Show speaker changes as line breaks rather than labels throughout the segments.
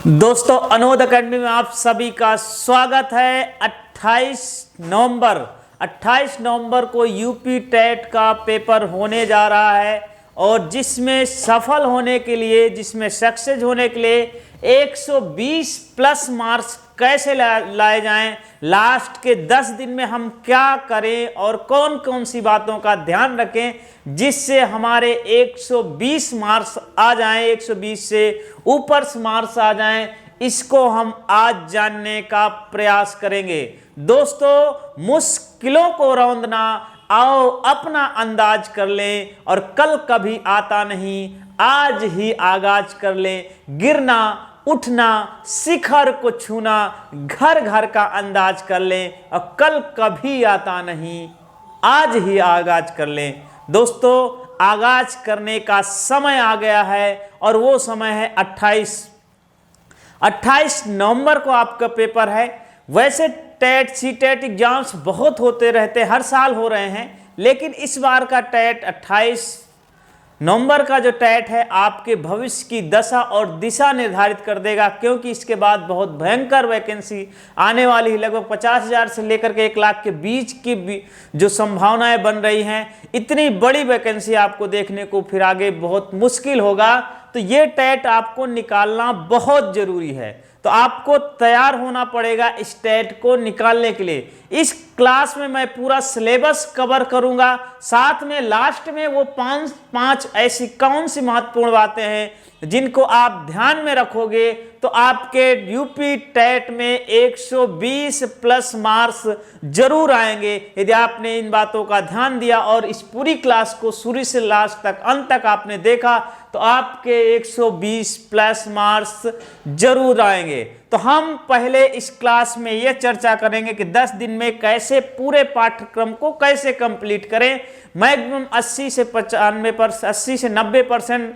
दोस्तों अनोद अकेडमी में आप सभी का स्वागत है। 28 नवंबर को यूपी टेट का पेपर होने जा रहा है और जिसमें सफल होने के लिए, जिसमें सक्सेस होने के लिए 120 प्लस मार्क्स कैसे लाए जाएं, लास्ट के 10 दिन में हम क्या करें और कौन कौन सी बातों का ध्यान रखें जिससे हमारे 120 मार्क्स आ जाएं, 120 से ऊपर मार्क्स आ जाएं, इसको हम आज जानने का प्रयास करेंगे। दोस्तों मुश्किलों को रौंदना, आओ अपना अंदाज कर लें और कल कभी आता नहीं, आज ही आगाज कर लें। गिरना उठना, शिखर को छूना, घर घर का अंदाज कर लें और कल कभी आता नहीं, आज ही आगाज कर लें। दोस्तों आगाज करने का समय आ गया है और वो समय है 28 नवंबर को आपका पेपर है। वैसे टेट सीटेट एग्जाम्स बहुत होते रहते, हर साल हो रहे हैं, लेकिन इस बार का टेट 28 नवंबर का जो टेट है आपके भविष्य की दशा और दिशा निर्धारित कर देगा, क्योंकि इसके बाद बहुत भयंकर वैकेंसी आने वाली है। लगभग 50,000 से लेकर के 1 लाख के बीच की जो संभावनाएं बन रही हैं, इतनी बड़ी वैकेंसी आपको देखने को फिर आगे बहुत मुश्किल होगा। तो ये टेट आपको निकालना बहुत जरूरी है, तो आपको तैयार होना पड़ेगा इस टेट को निकालने के लिए। इस क्लास में मैं पूरा सिलेबस कवर करूंगा, साथ में लास्ट में वो पांच ऐसी कौन सी महत्वपूर्ण बातें हैं जिनको आप ध्यान में रखोगे तो आपके यूपी टेट में 120 प्लस मार्क्स जरूर आएंगे। यदि आपने इन बातों का ध्यान दिया और इस पूरी क्लास को शुरू से लास्ट तक, अंत तक आपने देखा, तो आपके 120 प्लस मार्क्स जरूर आएंगे। तो हम पहले इस क्लास में यह चर्चा करेंगे कि 10 दिन में कैसे पूरे पाठ्यक्रम को कैसे कंप्लीट करें। मैक्सिमम 80 से 90%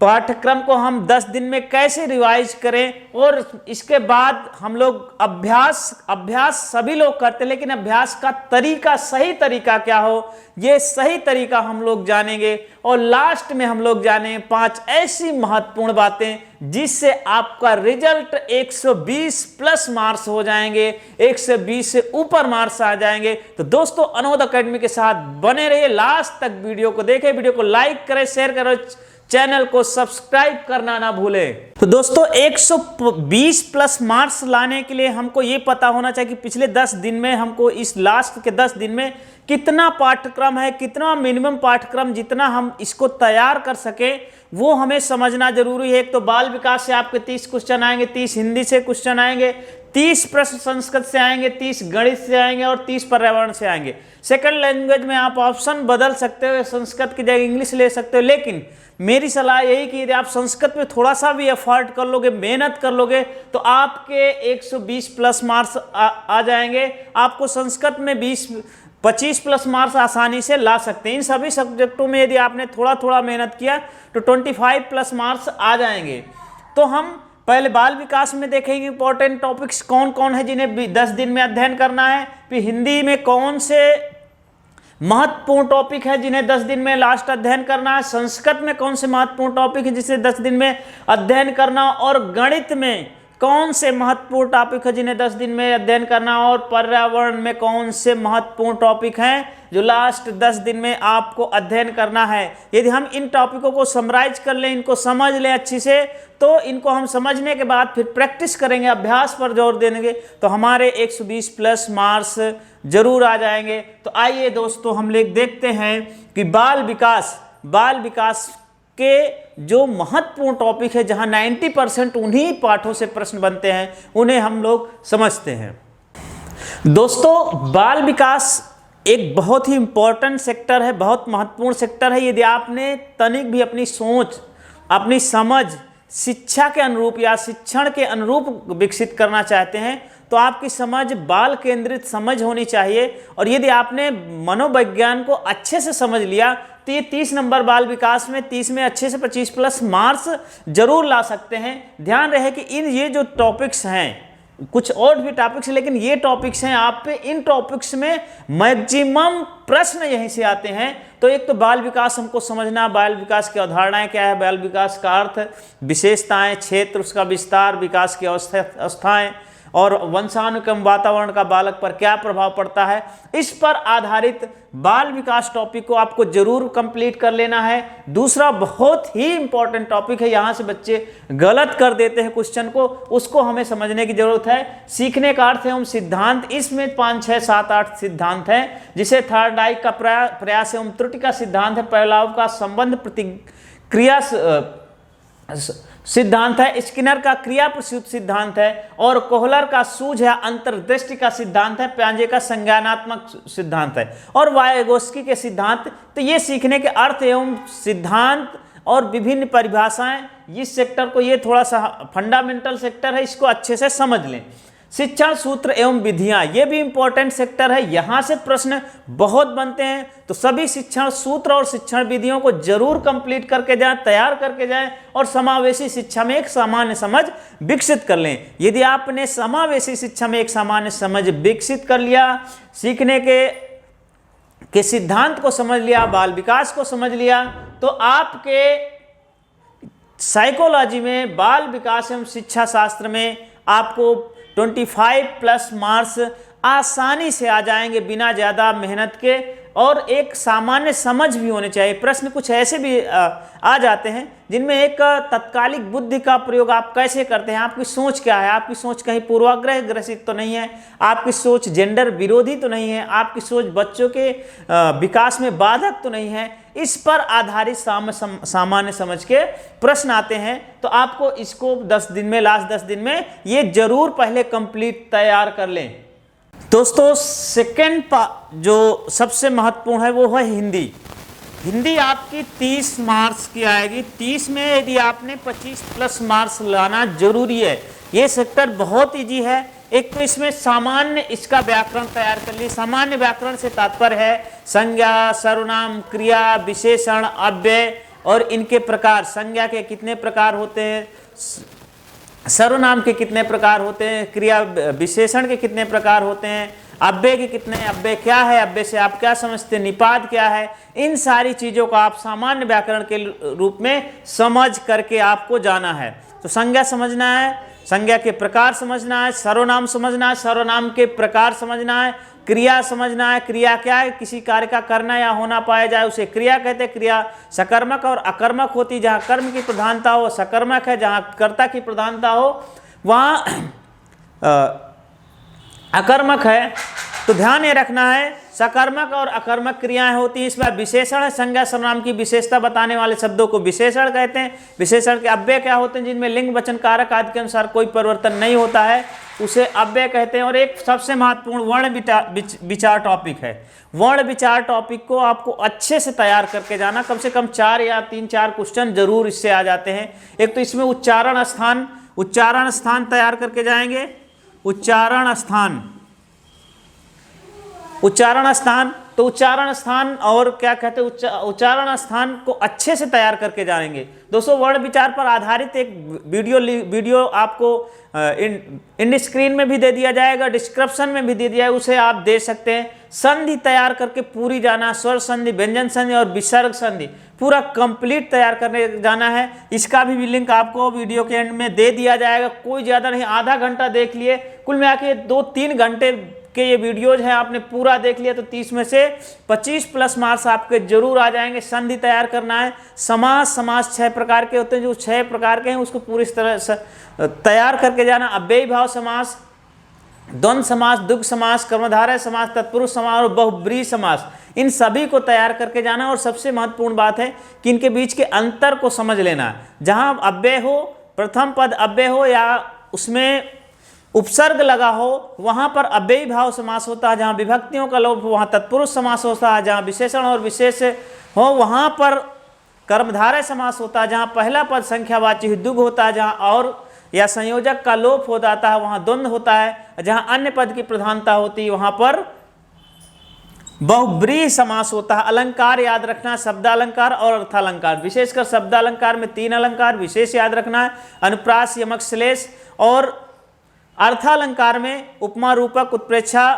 पाठ्यक्रम को हम 10 दिन में कैसे रिवाइज करें, और इसके बाद हम लोग अभ्यास सभी लोग करते हैं, लेकिन अभ्यास का तरीका, सही तरीका क्या हो, ये सही तरीका हम लोग जानेंगे। और लास्ट में हम लोग जानेंगे 5 ऐसी महत्वपूर्ण बातें जिससे आपका रिजल्ट 120 प्लस मार्क्स हो जाएंगे, 120 से ऊपर मार्क्स आ जाएंगे। तो दोस्तों अनोद अकेडमी के साथ बने रहिए, लास्ट तक वीडियो को देखें, वीडियो को लाइक करें, शेयर करें, चैनल को सब्सक्राइब करना ना भूलें। तो दोस्तों 120 प्लस मार्क्स लाने के लिए हमको ये पता होना चाहिए कि पिछले 10 दिन में हमको, इस लास्ट के 10 दिन में कितना पाठ्यक्रम है, कितना मिनिमम पाठ्यक्रम, जितना हम इसको तैयार कर सके वो हमें समझना जरूरी है। एक तो बाल विकास से आपके 30 क्वेश्चन आएंगे, 30 हिंदी से क्वेश्चन आएंगे, 30 प्रश्न संस्कृत से आएंगे, 30 गणित से आएंगे और 30 पर्यावरण से आएंगे। सेकंड लैंग्वेज में आप ऑप्शन बदल सकते हो, संस्कृत की जगह इंग्लिश ले सकते हो, लेकिन मेरी सलाह यही कि यदि आप संस्कृत में थोड़ा सा भी एफर्ट कर लोगे, मेहनत कर लोगे, तो आपके 120 प्लस मार्क्स आ जाएंगे। आपको संस्कृत में 25 प्लस मार्क्स आसानी से ला सकते हैं। इन सभी सब्जेक्टों में यदि आपने थोड़ा थोड़ा मेहनत किया तो 25 प्लस मार्क्स आ जाएंगे। तो हम पहले बाल विकास में देखेंगे इंपॉर्टेंट टॉपिक्स कौन कौन है जिन्हें 10 दिन में अध्ययन करना है। फिर हिंदी में कौन से महत्वपूर्ण टॉपिक है जिन्हें 10 दिन में लास्ट अध्ययन करना है, संस्कृत में कौन से महत्वपूर्ण टॉपिक है जिसे 10 दिन में अध्ययन करना, और गणित में कौन से महत्वपूर्ण टॉपिक है जिन्हें 10 दिन में अध्ययन करना, और पर्यावरण में कौन से महत्वपूर्ण टॉपिक हैं जो लास्ट 10 दिन में आपको अध्ययन करना है। यदि हम इन टॉपिकों को समराइज कर लें, इनको समझ लें अच्छी से, तो इनको हम समझने के बाद फिर प्रैक्टिस करेंगे, अभ्यास पर जोर देंगे, तो हमारे 120 प्लस मार्क्स जरूर आ जाएंगे। तो आइए दोस्तों हम लोग देखते हैं कि बाल विकास के जो महत्वपूर्ण टॉपिक है, जहां 90% उन्हीं पाठों से प्रश्न बनते हैं, उन्हें हम लोग समझते हैं। दोस्तों बाल विकास एक बहुत ही इंपॉर्टेंट सेक्टर है, बहुत महत्वपूर्ण सेक्टर है। यदि आपने तनिक भी अपनी सोच, अपनी समझ शिक्षा के अनुरूप या शिक्षण के अनुरूप विकसित करना चाहते हैं, तो आपकी समझ बाल केंद्रित समझ होनी चाहिए। और यदि आपने मनोविज्ञान को अच्छे से समझ लिया तो ये 30 नंबर बाल विकास में 30 में अच्छे से 25 प्लस मार्क्स जरूर ला सकते हैं। ध्यान रहे कि ये जो टॉपिक्स हैं कुछ और भी टॉपिक्स, लेकिन ये टॉपिक्स हैं आप पे, इन टॉपिक्स में मैक्सिमम प्रश्न यहीं से आते हैं। तो एक तो बाल विकास हमको समझना, बाल विकास की अवधारणाएं क्या है, बाल विकास का अर्थ, विशेषताएं, क्षेत्र, उसका विस्तार, विकास की अवस्थाएं और वंशानुक्रम वातावरण का बालक पर क्या प्रभाव पड़ता है, इस पर आधारित बाल विकास टॉपिक को आपको जरूर कंप्लीट कर लेना है। दूसरा बहुत ही इंपॉर्टेंट टॉपिक है, यहाँ से बच्चे गलत कर देते हैं क्वेश्चन को, उसको हमें समझने की जरूरत है। सीखने का अर्थ एवं सिद्धांत, इसमें 5, 6, 7, 8 सिद्धांत हैं, जिसे थॉर्नडाइक का प्रयास एवं त्रुटि का सिद्धांत है, पेवलोव का संबंध प्रतिक्रिया सिद्धांत है, स्किनर का क्रिया प्रसूत सिद्धांत है, और कोहलर का सूझ या अंतर्दृष्टि का सिद्धांत है, पियाजे का संज्ञानात्मक सिद्धांत है, और वायगोस्की के सिद्धांत। तो ये सीखने के अर्थ एवं सिद्धांत और विभिन्न परिभाषाएं, इस सेक्टर को, ये थोड़ा सा फंडामेंटल सेक्टर है, इसको अच्छे से समझ लें। शिक्षण सूत्र एवं विधियां, ये भी इंपॉर्टेंट सेक्टर है, यहाँ से प्रश्न बहुत बनते हैं। तो सभी शिक्षण सूत्र और शिक्षण विधियों को जरूर कंप्लीट करके जाएं, तैयार करके जाएं, और समावेशी शिक्षा में एक सामान्य समझ विकसित कर लें। यदि आपने समावेशी शिक्षा में एक सामान्य समझ विकसित कर लिया, सीखने के सिद्धांत को समझ लिया, बाल विकास को समझ लिया, तो आपके साइकोलॉजी में, बाल विकास एवं शिक्षा शास्त्र में आपको 25+ मार्क्स आसानी से आ जाएंगे बिना ज़्यादा मेहनत के, और एक सामान्य समझ भी होने चाहिए। प्रश्न कुछ ऐसे भी आ जाते हैं जिनमें एक तत्कालिक बुद्धि का प्रयोग आप कैसे करते हैं, आपकी सोच क्या है, आपकी सोच कहीं पूर्वाग्रह ग्रसित तो नहीं है, आपकी सोच जेंडर विरोधी तो नहीं है, आपकी सोच बच्चों के विकास में बाधक तो नहीं है, इस पर आधारित सामान्य समझ के प्रश्न आते हैं। तो आपको इसको 10 दिन में, लास्ट 10 दिन में ये जरूर पहले कंप्लीट तैयार कर लें। दोस्तों सेकेंड जो सबसे महत्वपूर्ण है वो है हिंदी। हिंदी आपकी 30 मार्क्स की आएगी। 30 में यदि आपने 25+ मार्क्स लाना जरूरी है। ये सेक्टर बहुत इजी है। एक तो इसमें सामान्य, इसका व्याकरण तैयार कर ली। सामान्य व्याकरण से तात्पर्य है संज्ञा, सर्वनाम, क्रिया, विशेषण, अव्यय और इनके प्रकार। संज्ञा के कितने प्रकार होते हैं, सर्वनाम के कितने प्रकार होते हैं, क्रिया विशेषण के कितने प्रकार होते हैं, अव्यय के कितने, अव्यय क्या है, अव्यय से आप क्या समझते हैं, निपात क्या है, इन सारी चीज़ों को आप सामान्य व्याकरण के रूप में समझ करके आपको जाना है। तो संज्ञा समझना है, संज्ञा के प्रकार समझना है, सर्वनाम समझना है, सर्वनाम के प्रकार समझना है, क्रिया समझना है, क्रिया क्या है, किसी कार्य का करना या होना पाया जाए उसे क्रिया कहते हैं। क्रिया सकर्मक और अकर्मक होती, जहाँ कर्म की प्रधानता हो सकर्मक है, जहाँ कर्ता की प्रधानता हो वहाँ अकर्मक है। तो ध्यान ये रखना है, सकर्मक और अकर्मक क्रियाएं होती हैं। इसमें विशेषण है, संज्ञा सर्वनाम की विशेषता बताने वाले शब्दों को विशेषण कहते हैं। विशेषण के अव्यय क्या होते हैं, जिनमें लिंग, वचन, कारक आदि के अनुसार कोई परिवर्तन नहीं होता है, उसे अव्यय कहते हैं। और एक सबसे महत्वपूर्ण वर्ण विचार टॉपिक है। वर्ण विचार टॉपिक को आपको अच्छे से तैयार करके जाना, कम से कम 4 या 3-4 क्वेश्चन जरूर इससे आ जाते हैं। एक तो इसमें उच्चारण स्थान तैयार करके जाएंगे। उच्चारण स्थान, तो उच्चारण स्थान और क्या कहते हैं, उच्चारण स्थान को अच्छे से तैयार करके जाएंगे। दोस्तों वर्ण विचार पर आधारित एक वीडियो आपको इन स्क्रीन में भी दे दिया जाएगा, डिस्क्रिप्शन में भी दे दिया है, उसे आप दे सकते हैं। संधि तैयार करके पूरी जाना, स्वर संधि, व्यंजन संधि और विसर्ग संधि पूरा कंप्लीट तैयार करने जाना है। इसका भी लिंक आपको वीडियो के एंड में दे दिया जाएगा। कोई ज़्यादा नहीं, आधा घंटा देख लिए, कुल मिला के 2-3 घंटे के ये वीडियोज हैं, आपने पूरा देख लिया तो 30 में से 25+ मार्क्स आपके जरूर आ जाएंगे। संधि तैयार करना है। समास 6 प्रकार के होते हैं, जो 6 प्रकार के हैं उसको पूरी तरह से तैयार करके जाना। अव्ययी भाव समास, द्वंद्व समास, द्विगु समास, कर्मधारय समास, तत्पुरुष समास और बहुब्रीहि समास, इन सभी को तैयार करके जाना। और सबसे महत्वपूर्ण बात है कि इनके बीच के अंतर को समझ लेना है। जहाँ अव्यय हो, प्रथम पद अव्यय हो या उसमें उपसर्ग लगा हो, वहाँ पर अव्ययी भाव समास होता है। जहाँ विभक्तियों का लोप हो वहाँ तत्पुरुष समास होता है। जहाँ विशेषण और विशेष हो वहाँ पर कर्मधारय समास होता है। जहाँ पहला पद संख्यावाची द्विगु होता है, जहाँ और या संयोजक का लोप हो जाता है वहाँ द्वंद्व होता है। जहाँ अन्य पद की प्रधानता होती है वहाँ पर बहुब्रीहि समास होता है। अलंकार याद रखना, शब्दालंकार और अर्थालंकार। विशेषकर शब्दालंकार में 3 अलंकार विशेष याद रखना है, अनुप्रास, यमक, श्लेष और अर्थालंकार में उपमा, रूपक, उत्प्रेक्षा,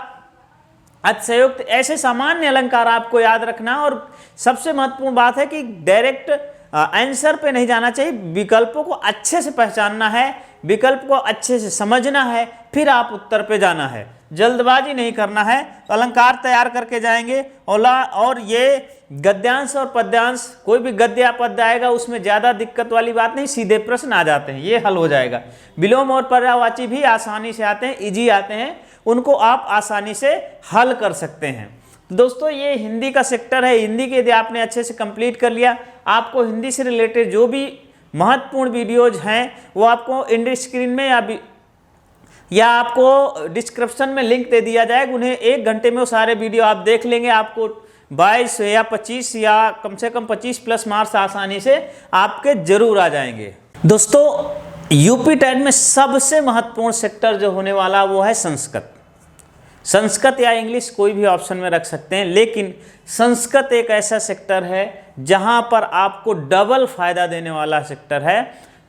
अतिशयोक्त, ऐसे सामान्य अलंकार आपको याद रखना। और सबसे महत्वपूर्ण बात है कि डायरेक्ट आंसर पे नहीं जाना चाहिए, विकल्पों को अच्छे से पहचानना है, विकल्प को अच्छे से समझना है, फिर आप उत्तर पे जाना है, जल्दबाजी नहीं करना है। अलंकार तैयार करके जाएंगे। और ये गद्यांश और पद्यांश, कोई भी गद्य या पद्य आएगा उसमें ज़्यादा दिक्कत वाली बात नहीं, सीधे प्रश्न आ जाते हैं, ये हल हो जाएगा। विलोम और पर्यायवाची भी आसानी से आते हैं, इजी आते हैं, उनको आप आसानी से हल कर सकते हैं। तो दोस्तों ये हिंदी का सेक्टर है। हिंदी के यदि आपने अच्छे से कंप्लीट कर लिया, आपको हिंदी से रिलेटेड जो भी महत्वपूर्ण वीडियोज हैं वो आपको इंड स्क्रीन में या आपको डिस्क्रिप्शन में लिंक दे दिया जाएगा। उन्हें 1 घंटे में वो सारे वीडियो आप देख लेंगे, आपको 22 या 25 या कम से कम 25+ मार्क्स आसानी से आपके जरूर आ जाएंगे। दोस्तों यूपी टेट में सबसे महत्वपूर्ण सेक्टर जो होने वाला वो है संस्कृत। संस्कृत या इंग्लिश कोई भी ऑप्शन में रख सकते हैं, लेकिन संस्कृत एक ऐसा सेक्टर है जहां पर आपको डबल फायदा देने वाला सेक्टर है,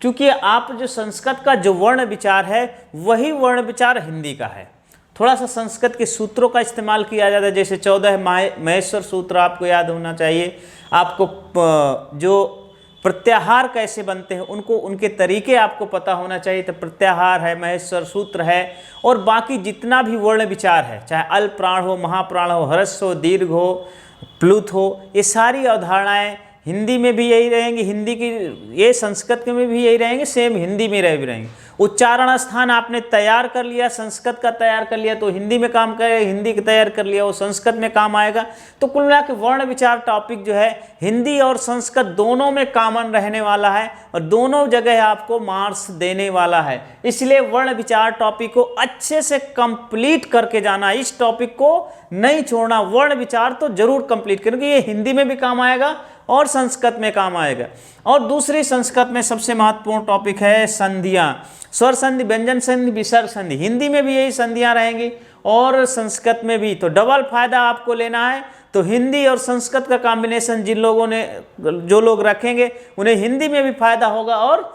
क्योंकि आप जो संस्कृत का जो वर्ण विचार है वही वर्ण विचार हिंदी का है। थोड़ा सा संस्कृत के सूत्रों का इस्तेमाल किया जाता है, जैसे 14 महेश्वर सूत्र आपको याद होना चाहिए। आपको जो प्रत्याहार कैसे बनते हैं उनको, उनके तरीके आपको पता होना चाहिए। तो प्रत्याहार है, महेश्वर सूत्र है, और बाकी जितना भी वर्ण विचार है, चाहे अल्प प्राण हो, महाप्राण हो, ह्रस्व हो, दीर्घ हो, प्लुत हो, ये सारी अवधारणाएं हिंदी में भी यही रहेंगी, हिंदी की ये संस्कृत में भी यही रहेंगे, सेम हिंदी में रह भी रहेंगे। उच्चारण स्थान आपने तैयार कर लिया, संस्कृत का तैयार कर लिया तो हिंदी में काम करेगा, हिंदी का तैयार कर लिया वो संस्कृत में काम आएगा। तो कुल मिला के वर्ण विचार टॉपिक जो है हिंदी और संस्कृत दोनों में कॉमन रहने वाला है और दोनों जगह आपको मार्क्स देने वाला है। इसलिए वर्ण विचार टॉपिक को अच्छे से कंप्लीट करके जाना, इस टॉपिक को नहीं छोड़ना। वर्ण विचार तो जरूर कंप्लीट करें, क्योंकि ये हिंदी में भी काम आएगा और संस्कृत में काम आएगा। और दूसरी संस्कृत में सबसे महत्वपूर्ण टॉपिक है संधियां, स्वर संधि, व्यंजन संधि, विसर्ग संधि। हिंदी में भी यही संधियां रहेंगी और संस्कृत में भी। तो डबल फायदा आपको लेना है। तो हिंदी और संस्कृत का कॉम्बिनेशन जो लोग रखेंगे उन्हें हिंदी में भी फायदा होगा और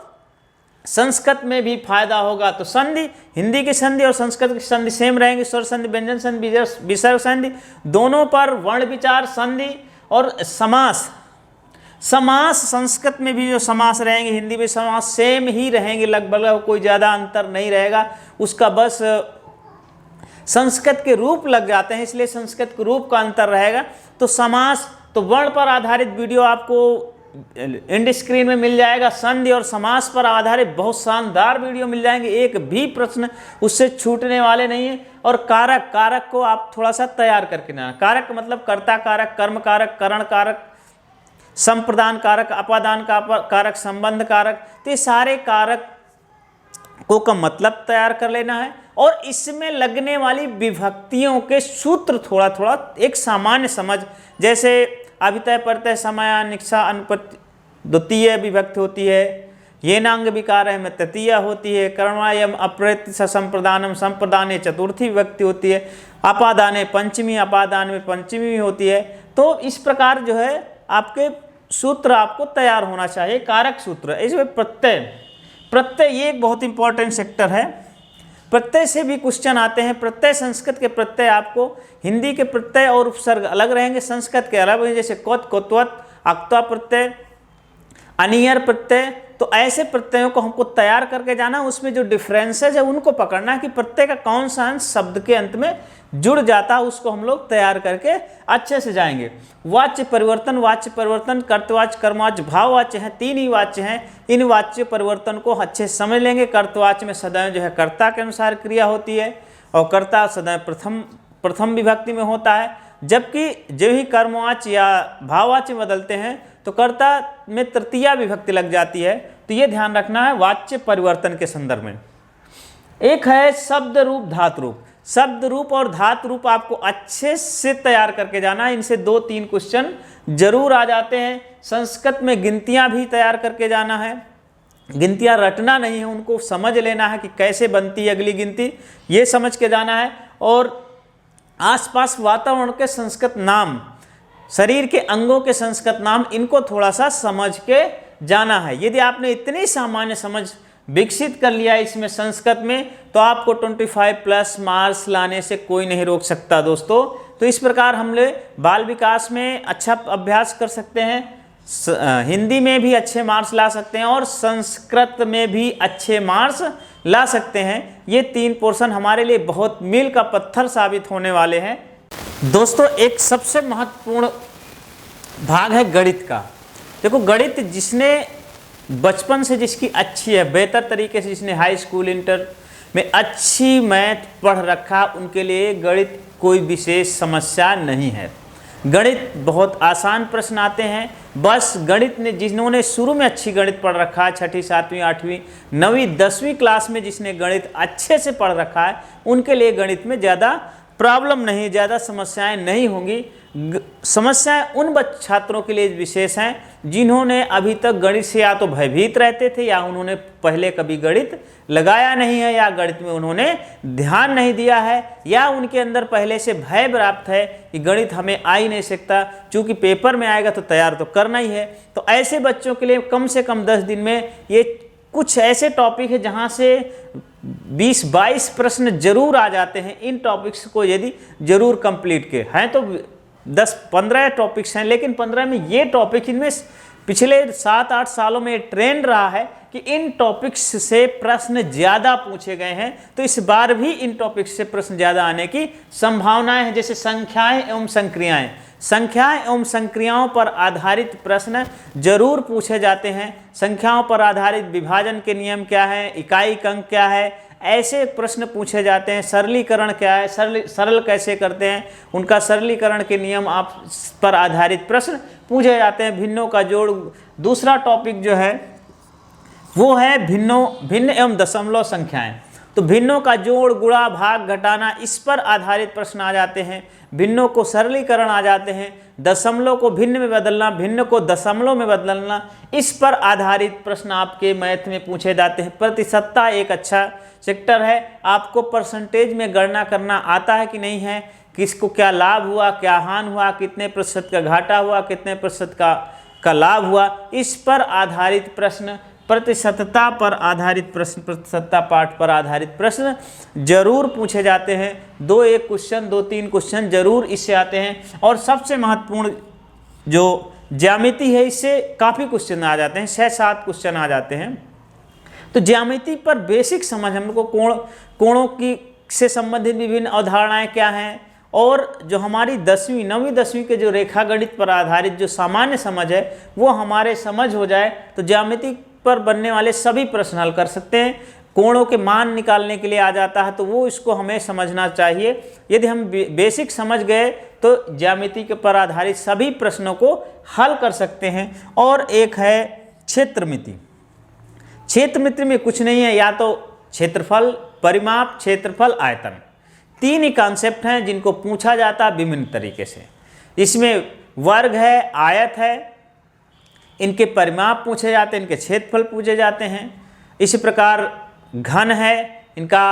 संस्कृत में भी फायदा होगा। तो संधि, हिंदी की संधि और संस्कृत की संधि सेम रहेंगी, स्वर संधि, व्यंजन संधि, विसर्ग संधि, दोनों पर वर्ण विचार, संधि और समास। समास संस्कृत में भी जो समास रहेंगे हिंदी में समास सेम ही रहेंगे, लगभग कोई ज़्यादा अंतर नहीं रहेगा। उसका बस संस्कृत के रूप लग जाते हैं, इसलिए संस्कृत के रूप का अंतर रहेगा। तो समास, तो वर्ण पर आधारित वीडियो आपको इंड स्क्रीन में मिल जाएगा। संधि और समास पर आधारित बहुत शानदार वीडियो मिल जाएंगे, एक भी प्रश्न उससे छूटने वाले नहीं है। और कारक, कारक को आप थोड़ा सा तैयार करके ना, कारक मतलब कर्ता कारक, कर्म कारक, करण कारक, संप्रदान कारक, अपादान कारक, संबंध कारक। तो ये सारे कारक को का मतलब तैयार कर लेना है और इसमें लगने वाली विभक्तियों के सूत्र थोड़ा थोड़ा एक सामान्य समझ, जैसे अभितय प्रत्यय समय निक्षा अनुपत्ति द्वितीय विभक्ति होती है, ये नांग विकार है में तृतीय होती है, कर्मायम अप्रति संप्रदानम संप्रदाने चतुर्थी विभक्ति होती है, अपादाने पंचमी, अपादान में पंचमी होती है। तो इस प्रकार जो है आपके सूत्र आपको तैयार होना चाहिए, कारक सूत्र। इसमें प्रत्यय, प्रत्यय ये एक बहुत इंपॉर्टेंट सेक्टर है। प्रत्यय से भी क्वेश्चन आते हैं। प्रत्यय, संस्कृत के प्रत्यय आपको, हिंदी के प्रत्यय और उपसर्ग अलग रहेंगे, संस्कृत के अलग हैं, जैसे कोत, कोत्वत, अक्ता प्रत्यय, अनियर प्रत्यय। तो ऐसे प्रत्ययों को हमको तैयार करके जाना, उसमें जो डिफरेंसेज है उनको पकड़ना कि प्रत्यय का कौन सा अंश शब्द के अंत में जुड़ जाता है, उसको हम लोग तैयार करके अच्छे से जाएंगे। वाच्य परिवर्तन, कर्तवाच्य, कर्मवाच्य, भाववाच्य हैं, 3 ही वाच्य हैं। इन वाच्य परिवर्तन को अच्छे से समझ लेंगे। कर्तवाच्य में सदैव जो है कर्ता के अनुसार क्रिया होती है और कर्ता सदैव प्रथम विभक्ति में होता है, जबकि जो ही कर्मवाच्य या भाववाच्य बदलते हैं तो कर्ता में तृतीया विभक्ति लग जाती है। तो ये ध्यान रखना है वाच्य परिवर्तन के संदर्भ में। एक है शब्द रूप, धातु रूप। शब्द रूप और धातु रूप आपको अच्छे से तैयार करके जाना है, इनसे 2-3 क्वेश्चन जरूर आ जाते हैं। संस्कृत में गिनतियां भी तैयार करके जाना है, गिनतियां रटना नहीं है, उनको समझ लेना है कि कैसे बनती है अगली गिनती, ये समझ के जाना है। और आसपास वातावरण के संस्कृत नाम, शरीर के अंगों के संस्कृत नाम, इनको थोड़ा सा समझ के जाना है। यदि आपने इतनी सामान्य समझ विकसित कर लिया इसमें संस्कृत में, तो आपको 25+ मार्क्स लाने से कोई नहीं रोक सकता दोस्तों। तो इस प्रकार हम लोग बाल विकास में अच्छा अभ्यास कर सकते हैं, हिंदी में भी अच्छे मार्क्स ला सकते हैं और संस्कृत में भी अच्छे मार्क्स ला सकते हैं। ये 3 पोर्शन हमारे लिए बहुत मील का पत्थर साबित होने वाले हैं दोस्तों। एक सबसे महत्वपूर्ण भाग है गणित का। देखो, गणित जिसने बचपन से जिसकी अच्छी है, बेहतर तरीके से जिसने हाई स्कूल इंटर में अच्छी मैथ पढ़ रखा, उनके लिए गणित कोई विशेष समस्या नहीं है। गणित बहुत आसान प्रश्न आते हैं। बस गणित ने जिन्होंने शुरू में अच्छी गणित पढ़ रखा है, 6ठी 7वीं 8वीं 9वीं 10वीं क्लास में जिसने गणित अच्छे से पढ़ रखा है, उनके लिए गणित में ज़्यादा प्रॉब्लम नहीं, ज़्यादा समस्याएं नहीं होंगी। समस्याएं उन छात्रों के लिए विशेष हैं जिन्होंने अभी तक गणित से या तो भयभीत रहते थे, या उन्होंने पहले कभी गणित लगाया नहीं है, या गणित में उन्होंने ध्यान नहीं दिया है, या उनके अंदर पहले से भय प्राप्त है कि गणित हमें आ ही नहीं सकता, क्योंकि पेपर में आएगा तो तैयार तो करना ही है। तो ऐसे बच्चों के लिए कम से कम 10 दिन में ये कुछ ऐसे टॉपिक है जहाँ से 20-22 प्रश्न जरूर आ जाते हैं। इन टॉपिक्स को यदि जरूर कंप्लीट के हैं तो 10-15 टॉपिक्स हैं, लेकिन 15 में ये टॉपिक, इनमें पिछले 7-8 सालों में ट्रेंड रहा है कि इन टॉपिक्स से प्रश्न ज़्यादा पूछे गए हैं। तो इस बार भी इन टॉपिक्स से प्रश्न ज़्यादा आने की संभावनाएं हैं। जैसे संख्याएं एवं संक्रियाएं, संख्याएं एवं संक्रियाओं पर आधारित प्रश्न जरूर पूछे जाते हैं। संख्याओं पर आधारित विभाजन के नियम क्या है, इकाई अंक क्या है, ऐसे प्रश्न पूछे जाते हैं। सरलीकरण क्या है, सरल कैसे करते हैं, उनका सरलीकरण के नियम आप पर आधारित प्रश्न पूछे जाते हैं। भिन्नों का जोड़, दूसरा टॉपिक जो है वो है भिन्न एवं दशमलव संख्याएं। तो भिन्नों का जोड़, गुणा, भाग, घटाना, इस पर आधारित प्रश्न आ जाते हैं। भिन्नों को सरलीकरण आ जाते हैं। दशमलव को भिन्न में बदलना, भिन्न को दशमलव में बदलना, इस पर आधारित प्रश्न आपके मैथ में पूछे जाते हैं। प्रतिशतता एक अच्छा सेक्टर है। आपको परसेंटेज में गणना करना आता है कि नहीं है, किसको क्या लाभ हुआ, क्या हानि हुआ, कितने प्रतिशत का घाटा हुआ, कितने प्रतिशत का लाभ हुआ, इस पर आधारित प्रश्न, प्रतिशतता पर आधारित प्रश्न, प्रतिशतता पाठ पर आधारित प्रश्न जरूर पूछे जाते हैं। 2-1 क्वेश्चन, 2-3 क्वेश्चन जरूर इससे आते हैं। और सबसे महत्वपूर्ण जो ज्यामिति है, इससे काफ़ी क्वेश्चन आ जाते हैं, 6-7 क्वेश्चन आ जाते हैं। तो ज्यामिति पर बेसिक समझ, हमको कोणों की से संबंधित विभिन्न अवधारणाएं क्या हैं, और जो हमारी 10वीं 9वीं 10वीं के जो रेखा गणित पर आधारित जो सामान्य समझ है वो हमारे समझ हो जाए तो ज्यामिति पर बनने वाले सभी प्रश्न हल कर सकते हैं। कोणों के मान निकालने के लिए आ जाता है तो वो इसको हमें समझना चाहिए। यदि हम बेसिक समझ गए तो ज्यामिति के पर आधारित सभी प्रश्नों को हल कर सकते हैं। और एक है क्षेत्रमिति। क्षेत्रमिति में कुछ नहीं है, या तो क्षेत्रफल, परिमाप, क्षेत्रफल, आयतन, 3 ही कॉन्सेप्ट हैं जिनको पूछा जाता है विभिन्न तरीके से। इसमें वर्ग है, आयत है, इनके परिमाप पूछे जाते हैं, इनके क्षेत्रफल पूछे जाते हैं। इसी प्रकार घन है, इनका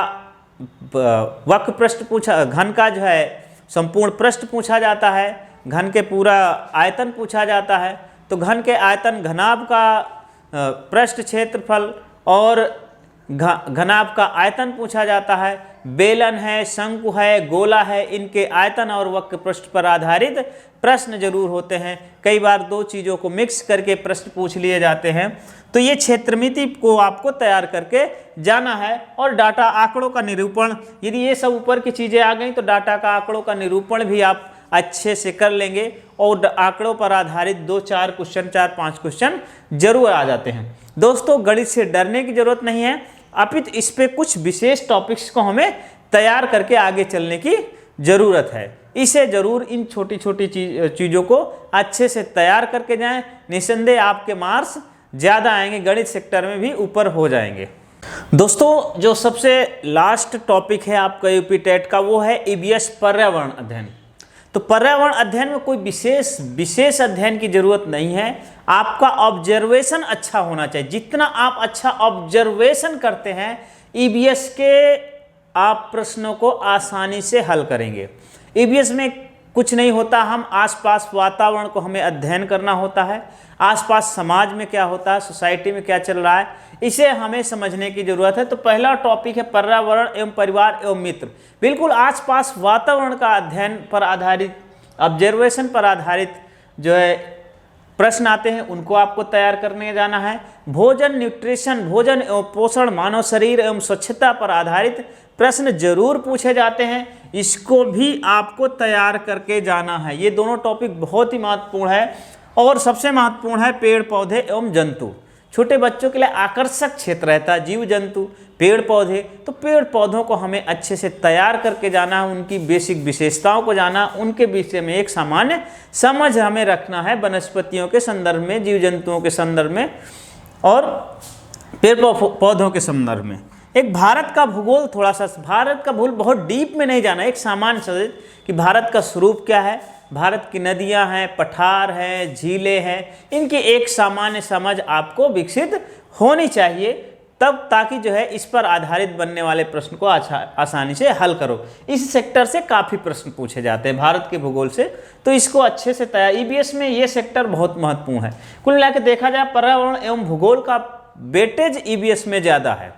वक्र पृष्ठ पूछा, घन का जो है संपूर्ण पृष्ठ पूछा जाता है, घन के पूरा आयतन पूछा जाता है। तो घन के आयतन, घनाभ का पृष्ठ क्षेत्रफल और घनाभ का आयतन पूछा जाता है। बेलन है, शंकु है, गोला है, इनके आयतन और वक्र पृष्ठ पर आधारित प्रश्न जरूर होते हैं। कई बार 2 चीज़ों को मिक्स करके प्रश्न पूछ लिए जाते हैं। तो ये क्षेत्रमिति को आपको तैयार करके जाना है। और डाटा आंकड़ों का निरूपण, यदि ये सब ऊपर की चीज़ें आ गई तो डाटा का आंकड़ों का निरूपण भी आप अच्छे से कर लेंगे। और आंकड़ों पर आधारित 2-4 क्वेश्चन, 4-5 क्वेश्चन जरूर आ जाते हैं। दोस्तों, गणित से डरने की जरूरत नहीं है, अपितु इस पे कुछ विशेष टॉपिक्स को हमें तैयार करके आगे चलने की ज़रूरत है। इसे ज़रूर इन छोटी छोटी चीज़ों को अच्छे से तैयार करके जाएं। निसंदेह आपके मार्क्स ज़्यादा आएंगे, गणित सेक्टर में भी ऊपर हो जाएंगे। दोस्तों, जो सबसे लास्ट टॉपिक है आपका यूपी टेट का, वो है ईवीएस पर्यावरण अध्ययन। तो पर्यावरण अध्ययन में कोई विशेष अध्ययन की जरूरत नहीं है। आपका ऑब्जर्वेशन अच्छा होना चाहिए। जितना आप अच्छा ऑब्जर्वेशन करते हैं, ईवीएस के आप प्रश्नों को आसानी से हल करेंगे। ईवीएस में कुछ नहीं होता, हम आसपास वातावरण को हमें अध्ययन करना होता है, आसपास समाज में क्या होता है, सोसाइटी में क्या चल रहा है, इसे हमें समझने की ज़रूरत है। तो पहला टॉपिक है पर्यावरण एवं परिवार एवं मित्र। बिल्कुल आसपास वातावरण का अध्ययन पर आधारित, ऑब्जर्वेशन पर आधारित जो है प्रश्न आते हैं, उनको आपको तैयार करने जाना है। भोजन, न्यूट्रिशन, भोजन एवं पोषण, मानव शरीर एवं स्वच्छता पर आधारित प्रश्न जरूर पूछे जाते हैं, इसको भी आपको तैयार करके जाना है। ये दोनों टॉपिक बहुत ही महत्वपूर्ण है। और सबसे महत्वपूर्ण है पेड़ पौधे एवं जंतु। छोटे बच्चों के लिए आकर्षक क्षेत्र रहता है जीव जंतु, पेड़ पौधे। तो पेड़ पौधों को हमें अच्छे से तैयार करके जाना है, उनकी बेसिक विशेषताओं को जाना, उनके विषय में एक सामान्य समझ हमें रखना है, वनस्पतियों के संदर्भ में, जीव जंतुओं के संदर्भ में और पेड़ पौधों के संदर्भ में। एक भारत का भूगोल, थोड़ा सा भारत का भूगोल बहुत डीप में नहीं जाना, एक सामान्य समझ कि भारत का स्वरूप क्या है, भारत की नदियां हैं, पठार हैं, झीलें हैं, इनकी एक सामान्य समझ आपको विकसित होनी चाहिए, तब ताकि जो है इस पर आधारित बनने वाले प्रश्न को आसानी से हल करो। इस सेक्टर से काफ़ी प्रश्न पूछे जाते हैं भारत के भूगोल से, तो इसको अच्छे से तैयार, ईबीएस में ये सेक्टर बहुत महत्वपूर्ण है। कुल मिलाकर देखा जाए पर्यावरण एवं भूगोल का वेटेज ईबीएस में ज़्यादा है,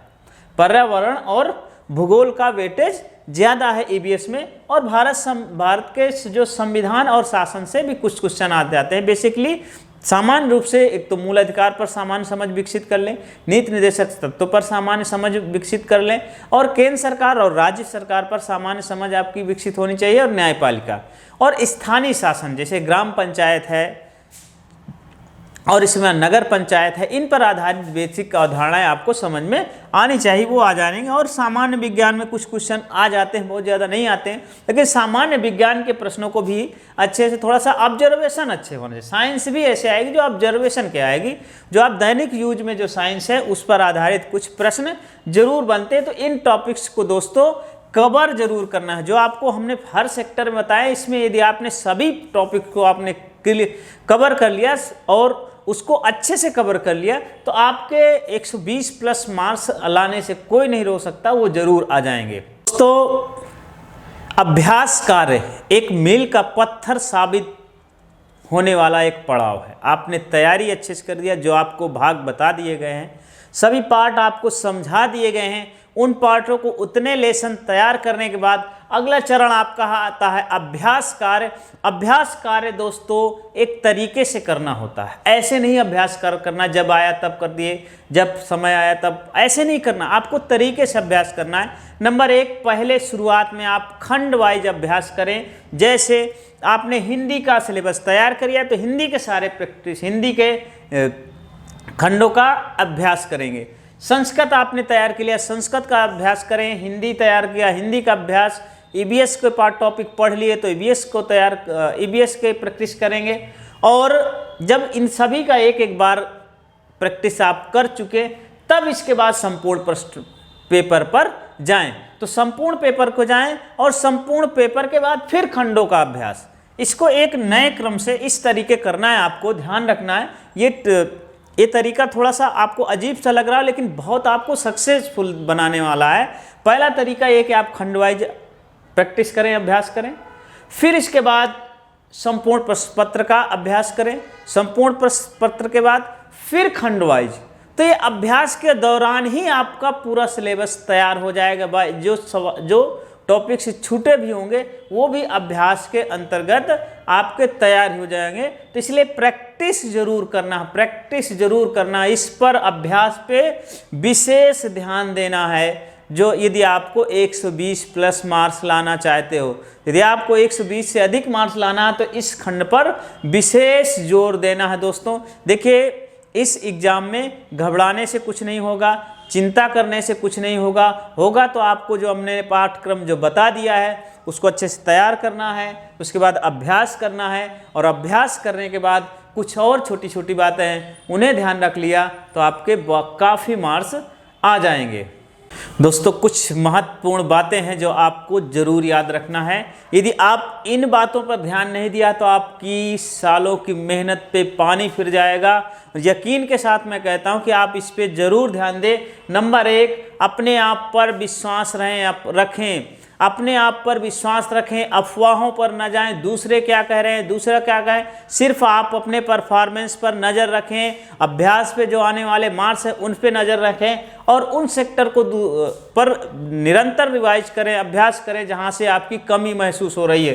पर्यावरण और भूगोल का वेटेज ज़्यादा है ईबीएस में। और भारत के जो संविधान और शासन से भी कुछ क्वेश्चन आ जाते हैं। बेसिकली सामान्य रूप से एक तो मूल अधिकार पर सामान्य समझ विकसित कर लें, नीति निर्देशक तत्वों पर सामान्य समझ विकसित कर लें, और केंद्र सरकार और राज्य सरकार पर सामान्य समझ आपकी विकसित होनी चाहिए, और न्यायपालिका और स्थानीय शासन जैसे ग्राम पंचायत है और इसमें नगर पंचायत है, इन पर आधारित बेसिक अवधारणाएं आपको समझ में आनी चाहिए, वो आ जाएंगे। और सामान्य विज्ञान में कुछ क्वेश्चन आ जाते हैं, बहुत ज़्यादा नहीं आते हैं, लेकिन सामान्य विज्ञान के प्रश्नों को भी अच्छे से, थोड़ा सा ऑब्जर्वेशन अच्छे होने से, साइंस भी ऐसे आएगी जो ऑब्जर्वेशन के आएगी, जो आप दैनिक यूज में जो साइंस है उस पर आधारित कुछ प्रश्न जरूर बनते हैं। तो इन टॉपिक्स को दोस्तों कवर जरूर करना है, जो आपको हमने हर सेक्टर में बताया। इसमें यदि आपने सभी टॉपिक को आपने कवर कर लिया और उसको अच्छे से कवर कर लिया, तो आपके 120 प्लस मार्क्स लाने से कोई नहीं रोक सकता, वो जरूर आ जाएंगे। तो अभ्यास कार्य एक मील का पत्थर साबित होने वाला एक पड़ाव है। आपने तैयारी अच्छे से कर दिया, जो आपको भाग बता दिए गए हैं, सभी पार्ट आपको समझा दिए गए हैं, उन पार्टों को उतने लेसन तैयार करने के बाद अगला चरण आपका आता है अभ्यास कार्य। अभ्यास कार्य दोस्तों एक तरीके से करना होता है, ऐसे नहीं अभ्यास करना जब आया तब कर दिए, जब समय आया तब, ऐसे नहीं करना, आपको तरीके से अभ्यास करना है। नंबर 1, पहले शुरुआत में आप खंड वाइज अभ्यास करें। जैसे आपने हिंदी का सिलेबस तैयार किया तो हिंदी के सारे प्रैक्टिस, हिंदी के खंडों का अभ्यास करेंगे। संस्कृत आपने तैयार किया, संस्कृत का अभ्यास करें। हिंदी तैयार किया, हिंदी का अभ्यास। ईबीएस के पार्ट टॉपिक पढ़ लिए तो ईबीएस को ईबीएस के प्रैक्टिस करेंगे। और जब इन सभी का एक एक बार प्रैक्टिस आप कर चुके, तब इसके बाद संपूर्ण प्रश्न पेपर पर जाएं। तो संपूर्ण पेपर को जाएं और संपूर्ण पेपर के बाद फिर खंडों का अभ्यास। इसको एक नए क्रम से इस तरीके करना है, आपको ध्यान रखना है। ये तरीका थोड़ा सा आपको अजीब सा लग रहा है, लेकिन बहुत आपको सक्सेसफुल बनाने वाला है। पहला तरीका ये कि आप खंड वाइज प्रैक्टिस करें, अभ्यास करें। फिर इसके बाद संपूर्ण प्रश्न पत्र का अभ्यास करें, संपूर्ण प्रश्न पत्र के बाद फिर खंड वाइज। तो ये अभ्यास के दौरान ही आपका पूरा सिलेबस तैयार हो जाएगा। जो टॉपिक से छूटे भी होंगे वो भी अभ्यास के अंतर्गत आपके तैयार हो जाएंगे। तो इसलिए प्रैक्टिस जरूर करना, प्रैक्टिस जरूर करना, इस पर अभ्यास पे विशेष ध्यान देना है। जो यदि आपको 120 प्लस मार्क्स लाना चाहते हो, यदि आपको 120 से अधिक मार्क्स लाना है, तो इस खंड पर विशेष जोर देना है। दोस्तों देखिए, इस एग्जाम में घबराने से कुछ नहीं होगा, चिंता करने से कुछ नहीं होगा तो आपको जो हमने पाठ्यक्रम जो बता दिया है उसको अच्छे से तैयार करना है, उसके बाद अभ्यास करना है, और अभ्यास करने के बाद कुछ और छोटी छोटी बातें हैं उन्हें ध्यान रख लिया तो आपके काफ़ी मार्क्स आ जाएंगे। दोस्तों कुछ महत्वपूर्ण बातें हैं जो आपको जरूर याद रखना है। यदि आप इन बातों पर ध्यान नहीं दिया तो आपकी सालों की मेहनत पे पानी फिर जाएगा। यकीन के साथ मैं कहता हूं कि आप इस पे जरूर ध्यान दें। नंबर 1, अपने आप पर विश्वास रखें। अपने आप पर विश्वास रखें, अफवाहों पर न जाएं, दूसरे क्या कह रहे हैं, दूसरा क्या कहें, सिर्फ आप अपने परफॉर्मेंस पर नज़र रखें, अभ्यास पे जो आने वाले मार्क्स हैं उन पे नज़र रखें और उन सेक्टर को पर निरंतर रिवाइज करें, अभ्यास करें जहां से आपकी कमी महसूस हो रही है।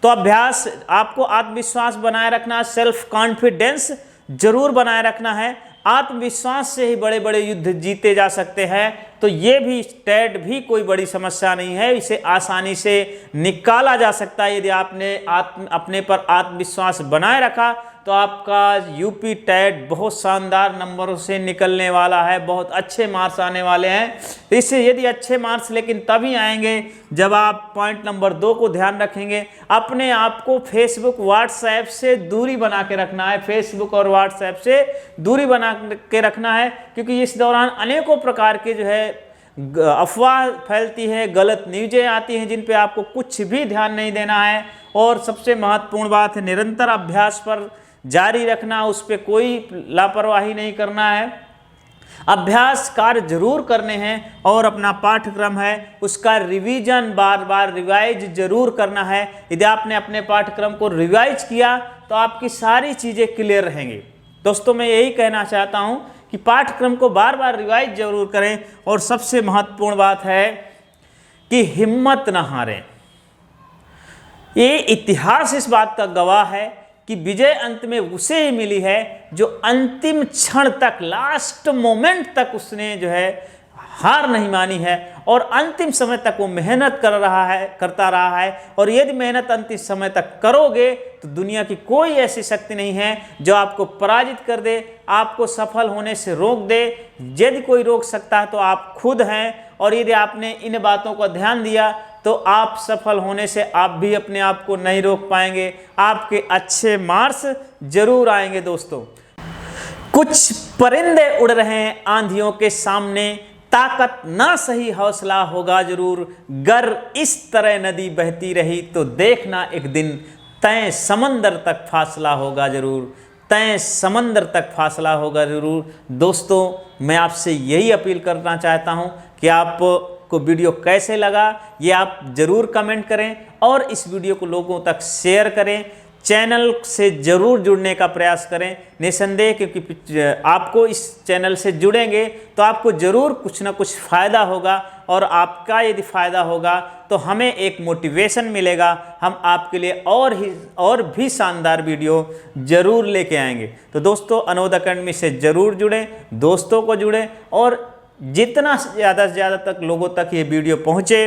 तो अभ्यास, आपको आत्मविश्वास बनाए रखना, सेल्फ कॉन्फिडेंस जरूर बनाए रखना है। आत्मविश्वास से ही बड़े बड़े युद्ध जीते जा सकते हैं। तो ये भी टेट भी कोई बड़ी समस्या नहीं है, इसे आसानी से निकाला जा सकता है। यदि आपने अपने पर आत्मविश्वास बनाए रखा तो आपका यूपी टेट बहुत शानदार नंबरों से निकलने वाला है, बहुत अच्छे मार्क्स आने वाले हैं। इससे यदि अच्छे मार्क्स लेकिन तभी आएंगे जब आप पॉइंट नंबर 2 को ध्यान रखेंगे, अपने आप को फेसबुक व्हाट्सएप से दूरी बना के रखना है। फेसबुक और व्हाट्सएप से दूरी बना के रखना है, क्योंकि इस दौरान अनेकों प्रकार के जो है अफवाह फैलती है, गलत न्यूज़ें आती हैं जिन पे आपको कुछ भी ध्यान नहीं देना है। और सबसे महत्वपूर्ण बात है निरंतर अभ्यास पर जारी रखना, उस पर कोई लापरवाही नहीं करना है। अभ्यास कार्य जरूर करने हैं और अपना पाठ्यक्रम है उसका रिवीजन बार बार रिवाइज जरूर करना है। यदि आपने अपने पाठ्यक्रम को रिवाइज किया तो आपकी सारी चीज़ें क्लियर रहेंगी। दोस्तों, मैं यही कहना चाहता हूं कि पाठ्यक्रम को बार बार रिवाइज जरूर करें। और सबसे महत्वपूर्ण बात है कि हिम्मत न हारें। ये इतिहास इस बात का गवाह है कि विजय अंत में उसे ही मिली है जो अंतिम क्षण तक, लास्ट मोमेंट तक उसने जो है हार नहीं मानी है और अंतिम समय तक वो मेहनत करता रहा है। और यदि मेहनत अंतिम समय तक करोगे तो दुनिया की कोई ऐसी शक्ति नहीं है जो आपको पराजित कर दे, आपको सफल होने से रोक दे। यदि कोई रोक सकता है तो आप खुद हैं। और यदि आपने इन बातों का ध्यान दिया तो आप सफल होने से आप भी अपने आप को नहीं रोक पाएंगे, आपके अच्छे मार्क्स जरूर आएंगे। दोस्तों, कुछ परिंदे उड़ रहे हैं आंधियों के सामने, ताकत ना सही हौसला होगा जरूर। गर इस तरह नदी बहती रही तो देखना एक दिन तय समंदर तक फासला होगा जरूर, तय समंदर तक फासला होगा जरूर। दोस्तों, मैं आपसे यही अपील करना चाहता हूं कि आपको वीडियो कैसे लगा ये आप ज़रूर कमेंट करें और इस वीडियो को लोगों तक शेयर करें। चैनल से ज़रूर जुड़ने का प्रयास करें निसंदेह, क्योंकि आपको इस चैनल से जुड़ेंगे तो आपको ज़रूर कुछ ना कुछ फ़ायदा होगा। और आपका यदि फ़ायदा होगा तो हमें एक मोटिवेशन मिलेगा, हम आपके लिए और भी शानदार वीडियो ज़रूर लेके आएंगे। तो दोस्तों, अनोद अकेडमी से ज़रूर जुड़ें, दोस्तों को जुड़ें और जितना ज़्यादा से ज़्यादा तक लोगों तक ये वीडियो पहुँचे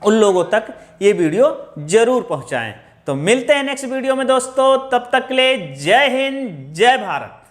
उन लोगों तक ये वीडियो ज़रूर पहुँचाएँ। तो मिलते हैं नेक्स्ट वीडियो में दोस्तों, तब तक के लिए जय हिंद, जय भारत।